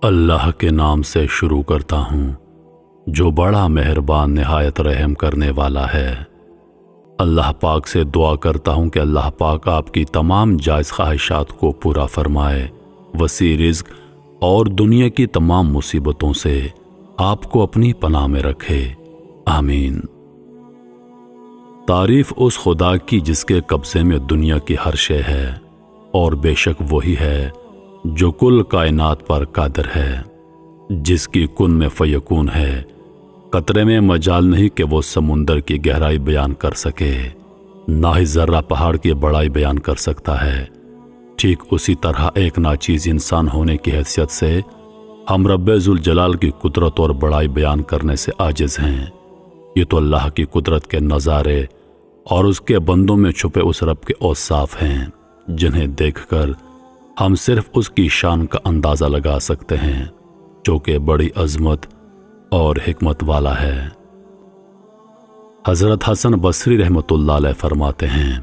اللہ کے نام سے شروع کرتا ہوں جو بڑا مہربان نہایت رحم کرنے والا ہے۔ اللہ پاک سے دعا کرتا ہوں کہ اللہ پاک آپ کی تمام جائز خواہشات کو پورا فرمائے، وسیع رزق اور دنیا کی تمام مصیبتوں سے آپ کو اپنی پناہ میں رکھے، آمین۔ تعریف اس خدا کی جس کے قبضے میں دنیا کی ہر شے ہے، اور بے شک وہی ہے جو کل کائنات پر قادر ہے، جس کی کن میں فیکون ہے، قطرے میں مجال نہیں کہ وہ سمندر کی گہرائی بیان کر سکے، نہ ہی ذرہ پہاڑ کی بڑائی بیان کر سکتا ہے۔ ٹھیک اسی طرح ایک ناچیز انسان ہونے کی حیثیت سے ہم رب ذوالجلال کی قدرت اور بڑائی بیان کرنے سے عاجز ہیں۔ یہ تو اللہ کی قدرت کے نظارے اور اس کے بندوں میں چھپے اس رب کے اوصاف ہیں جنہیں دیکھ کر ہم صرف اس کی شان کا اندازہ لگا سکتے ہیں، جو کہ بڑی عظمت اور حکمت والا ہے۔ حضرت حسن بصری رحمۃ اللہ علیہ فرماتے ہیں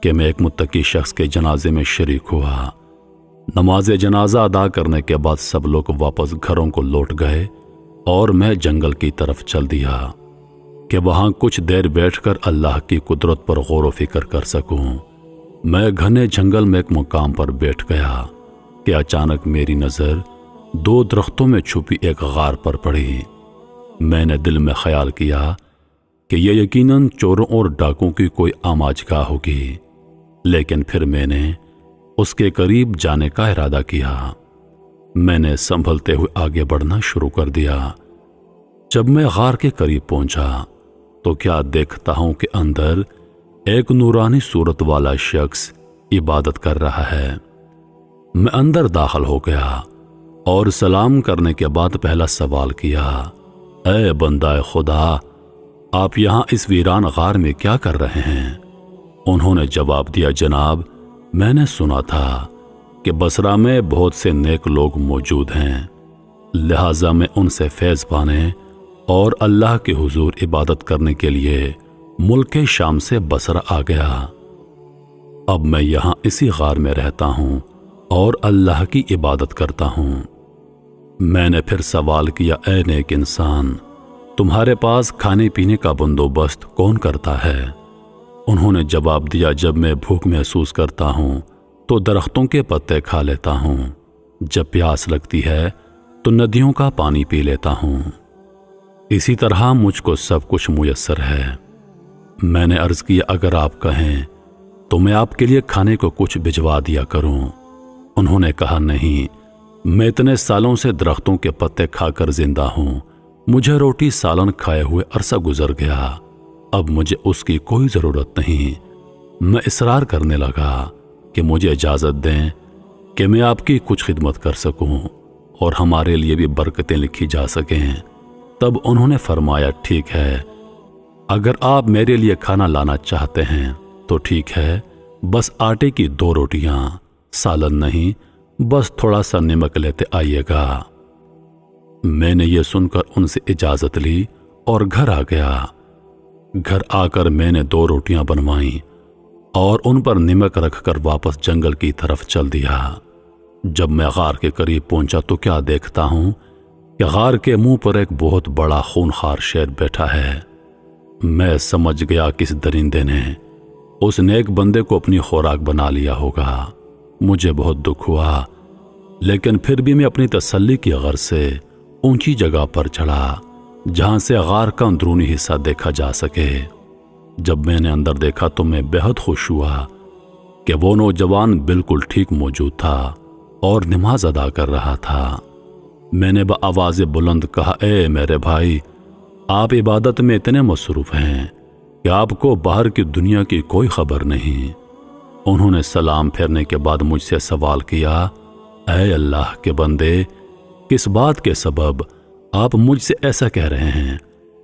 کہ میں ایک متقی شخص کے جنازے میں شریک ہوا۔ نماز جنازہ ادا کرنے کے بعد سب لوگ واپس گھروں کو لوٹ گئے اور میں جنگل کی طرف چل دیا کہ وہاں کچھ دیر بیٹھ کر اللہ کی قدرت پر غور و فکر کر سکوں۔ میں گھنے جنگل میں ایک مقام پر بیٹھ گیا کہ اچانک میری نظر دو درختوں میں چھپی ایک غار پر پڑی۔ میں نے دل میں خیال کیا کہ یہ یقیناً چوروں اور ڈاکوں کی کوئی آماج گاہ ہوگی، لیکن پھر میں نے اس کے قریب جانے کا ارادہ کیا۔ میں نے سنبھلتے ہوئے آگے بڑھنا شروع کر دیا۔ جب میں غار کے قریب پہنچا تو کیا دیکھتا ہوں کہ اندر ایک نورانی صورت والا شخص عبادت کر رہا ہے۔ میں اندر داخل ہو گیا اور سلام کرنے کے بعد پہلا سوال کیا، اے بندہ خدا، آپ یہاں اس ویران غار میں کیا کر رہے ہیں؟ انہوں نے جواب دیا، جناب، میں نے سنا تھا کہ بصرہ میں بہت سے نیک لوگ موجود ہیں، لہٰذا میں ان سے فیض پانے اور اللہ کے حضور عبادت کرنے کے لیے ملک شام سے بصرہ آ گیا۔ اب میں یہاں اسی غار میں رہتا ہوں اور اللہ کی عبادت کرتا ہوں۔ میں نے پھر سوال کیا، اے نیک انسان، تمہارے پاس کھانے پینے کا بندوبست کون کرتا ہے؟ انہوں نے جواب دیا، جب میں بھوک محسوس کرتا ہوں تو درختوں کے پتے کھا لیتا ہوں، جب پیاس لگتی ہے تو ندیوں کا پانی پی لیتا ہوں، اسی طرح مجھ کو سب کچھ میسر ہے۔ میں نے عرض کیا، اگر آپ کہیں تو میں آپ کے لیے کھانے کو کچھ بھجوا دیا کروں۔ انہوں نے کہا، نہیں، میں اتنے سالوں سے درختوں کے پتے کھا کر زندہ ہوں، مجھے روٹی سالن کھائے ہوئے عرصہ گزر گیا، اب مجھے اس کی کوئی ضرورت نہیں۔ میں اصرار کرنے لگا کہ مجھے اجازت دیں کہ میں آپ کی کچھ خدمت کر سکوں اور ہمارے لیے بھی برکتیں لکھی جا سکیں۔ تب انہوں نے فرمایا، ٹھیک ہے، اگر آپ میرے لیے کھانا لانا چاہتے ہیں تو ٹھیک ہے، بس آٹے کی 2 روٹیاں، سالن نہیں، بس تھوڑا سا نمک لیتے آئیے گا۔ میں نے یہ سن کر ان سے اجازت لی اور گھر آ گیا۔ گھر آ کر میں نے 2 روٹیاں بنوائیں اور ان پر نمک رکھ کر واپس جنگل کی طرف چل دیا۔ جب میں غار کے قریب پہنچا تو کیا دیکھتا ہوں کہ غار کے منہ پر ایک بہت بڑا خونخوار شیر بیٹھا ہے۔ میں سمجھ گیا کہ اس درندے نے اس نیک بندے کو اپنی خوراک بنا لیا ہوگا۔ مجھے بہت دکھ ہوا، لیکن پھر بھی میں اپنی تسلی کی غرض سے اونچی جگہ پر چڑھا جہاں سے غار کا اندرونی حصہ دیکھا جا سکے۔ جب میں نے اندر دیکھا تو میں بہت خوش ہوا کہ وہ نوجوان بالکل ٹھیک موجود تھا اور نماز ادا کر رہا تھا۔ میں نے بآواز بلند کہا، اے میرے بھائی، آپ عبادت میں اتنے مصروف ہیں کہ آپ کو باہر کی دنیا کی کوئی خبر نہیں۔ انہوں نے سلام پھیرنے کے بعد مجھ سے سوال کیا، اے اللہ کے بندے، کس بات کے سبب آپ مجھ سے ایسا کہہ رہے ہیں؟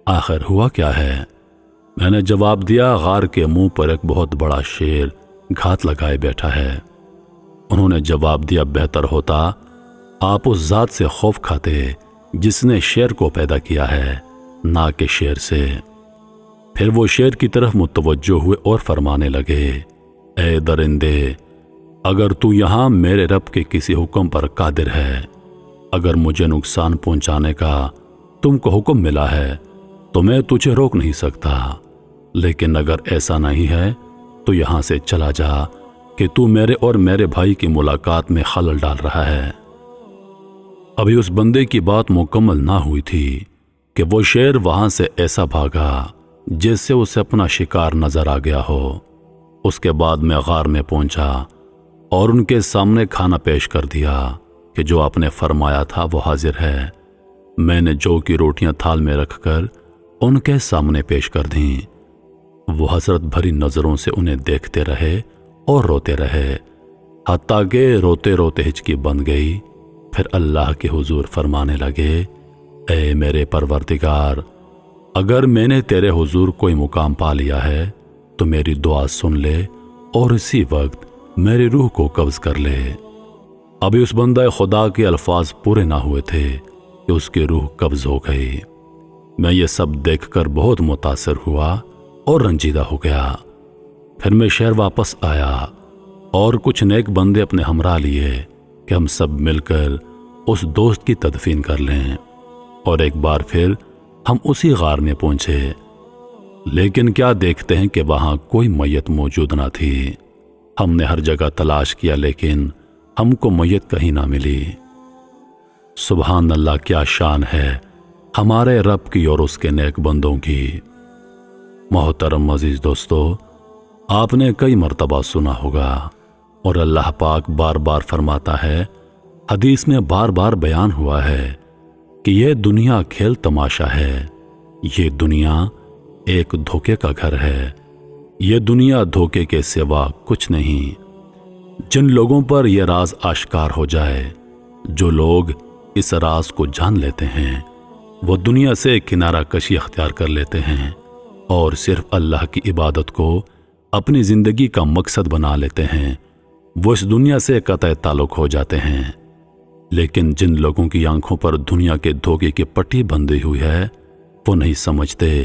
آخر ہوا کیا ہے؟ میں نے جواب دیا، غار کے منہ پر ایک بہت بڑا شیر گھات لگائے بیٹھا ہے۔ انہوں نے جواب دیا، بہتر ہوتا آپ اس ذات سے خوف کھاتے جس نے شیر کو پیدا کیا ہے، نہ کہ شیر سے۔ پھر وہ شیر کی طرف متوجہ ہوئے اور فرمانے لگے، اے درندے، اگر تو یہاں میرے رب کے کسی حکم پر قادر ہے اگر مجھے نقصان پہنچانے کا تم کو حکم ملا ہے تو میں تجھے روک نہیں سکتا، لیکن اگر ایسا نہیں ہے تو یہاں سے چلا جا کہ تو میرے اور میرے بھائی کی ملاقات میں خلل ڈال رہا ہے۔ ابھی اس بندے کی بات مکمل نہ ہوئی تھی کہ وہ شیر وہاں سے ایسا بھاگا جیسے اسے اپنا شکار نظر آ گیا ہو۔ اس کے بعد میں غار میں پہنچا اور ان کے سامنے کھانا پیش کر دیا کہ جو آپ نے فرمایا تھا وہ حاضر ہے۔ میں نے جو کی روٹیاں تھال میں رکھ کر ان کے سامنے پیش کر دیں۔ وہ حسرت بھری نظروں سے انہیں دیکھتے رہے اور روتے رہے، حتیٰ کہ روتے روتے ہچکی بند گئی۔ پھر اللہ کے حضور فرمانے لگے، اے میرے پروردگار، اگر میں نے تیرے حضور کوئی مقام پا لیا ہے تو میری دعا سن لے اور اسی وقت میری روح کو قبض کر لے۔ ابھی اس بندہ خدا کے الفاظ پورے نہ ہوئے تھے کہ اس کی روح قبض ہو گئی۔ میں یہ سب دیکھ کر بہت متاثر ہوا اور رنجیدہ ہو گیا۔ پھر میں شہر واپس آیا اور کچھ نیک بندے اپنے ہمراہ لیے کہ ہم سب مل کر اس دوست کی تدفین کر لیں، اور ایک بار پھر ہم اسی غار میں پہنچے، لیکن کیا دیکھتے ہیں کہ وہاں کوئی میت موجود نہ تھی۔ ہم نے ہر جگہ تلاش کیا لیکن ہم کو میت کہیں نہ ملی۔ سبحان اللہ، کیا شان ہے ہمارے رب کی اور اس کے نیک بندوں کی۔ محترم عزیز دوستو، آپ نے کئی مرتبہ سنا ہوگا اور اللہ پاک بار بار فرماتا ہے، حدیث میں بار بار بیان ہوا ہے کہ یہ دنیا کھیل تماشا ہے، یہ دنیا ایک دھوکے کا گھر ہے، یہ دنیا دھوکے کے سوا کچھ نہیں۔ جن لوگوں پر یہ راز آشکار ہو جائے، جو لوگ اس راز کو جان لیتے ہیں، وہ دنیا سے کنارہ کشی اختیار کر لیتے ہیں اور صرف اللہ کی عبادت کو اپنی زندگی کا مقصد بنا لیتے ہیں۔ وہ اس دنیا سے قطع تعلق ہو جاتے ہیں۔ لیکن جن لوگوں کی آنکھوں پر دنیا کے دھوکے کی پٹی بندھی ہوئی ہے، وہ نہیں سمجھتے،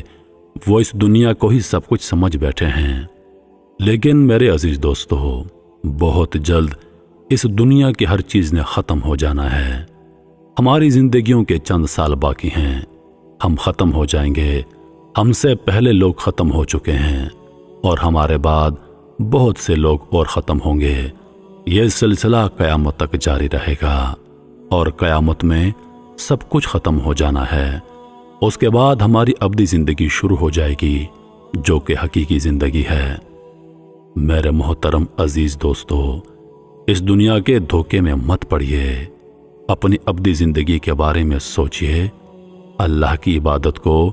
وہ اس دنیا کو ہی سب کچھ سمجھ بیٹھے ہیں۔ لیکن میرے عزیز دوستو، بہت جلد اس دنیا کی ہر چیز نے ختم ہو جانا ہے۔ ہماری زندگیوں کے چند سال باقی ہیں، ہم ختم ہو جائیں گے۔ ہم سے پہلے لوگ ختم ہو چکے ہیں اور ہمارے بعد بہت سے لوگ اور ختم ہوں گے۔ یہ سلسلہ قیامت تک جاری رہے گا اور قیامت میں سب کچھ ختم ہو جانا ہے۔ اس کے بعد ہماری ابدی زندگی شروع ہو جائے گی، جو کہ حقیقی زندگی ہے۔ میرے محترم عزیز دوستو، اس دنیا کے دھوکے میں مت پڑیے، اپنی ابدی زندگی کے بارے میں سوچئے، اللہ کی عبادت کو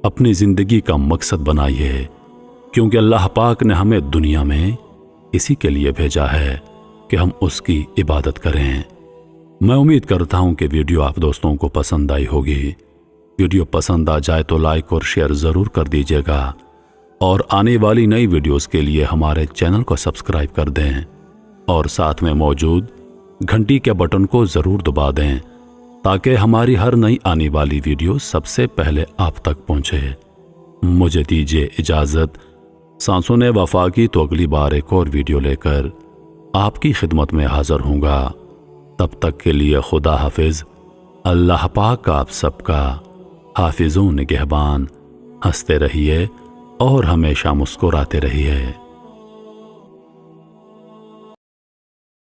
اپنی زندگی کا مقصد بنائیے، کیونکہ اللہ پاک نے ہمیں دنیا میں اسی کے لیے بھیجا ہے کہ ہم اس کی عبادت کریں۔ میں امید کرتا ہوں کہ ویڈیو آپ دوستوں کو پسند آئی ہوگی۔ ویڈیو پسند آ جائے تو لائک اور شیئر ضرور کر دیجیے گا، اور آنے والی نئی ویڈیوز کے لیے ہمارے چینل کو سبسکرائب کر دیں اور ساتھ میں موجود گھنٹی کے بٹن کو ضرور دبا دیں تاکہ ہماری ہر نئی آنے والی ویڈیو سب سے پہلے آپ تک پہنچے۔ مجھے دیجیے اجازت، سانسوں نے وفا کی تو اگلی بار ایک اور ویڈیو لے کر آپ کی خدمت میں حاضر ہوں گا۔ تب تک کے لیے خدا حافظ۔ اللہ پاک آپ سب کا حافظ و نگہبان۔ ہنستے رہیے اور ہمیشہ مسکراتے رہیے۔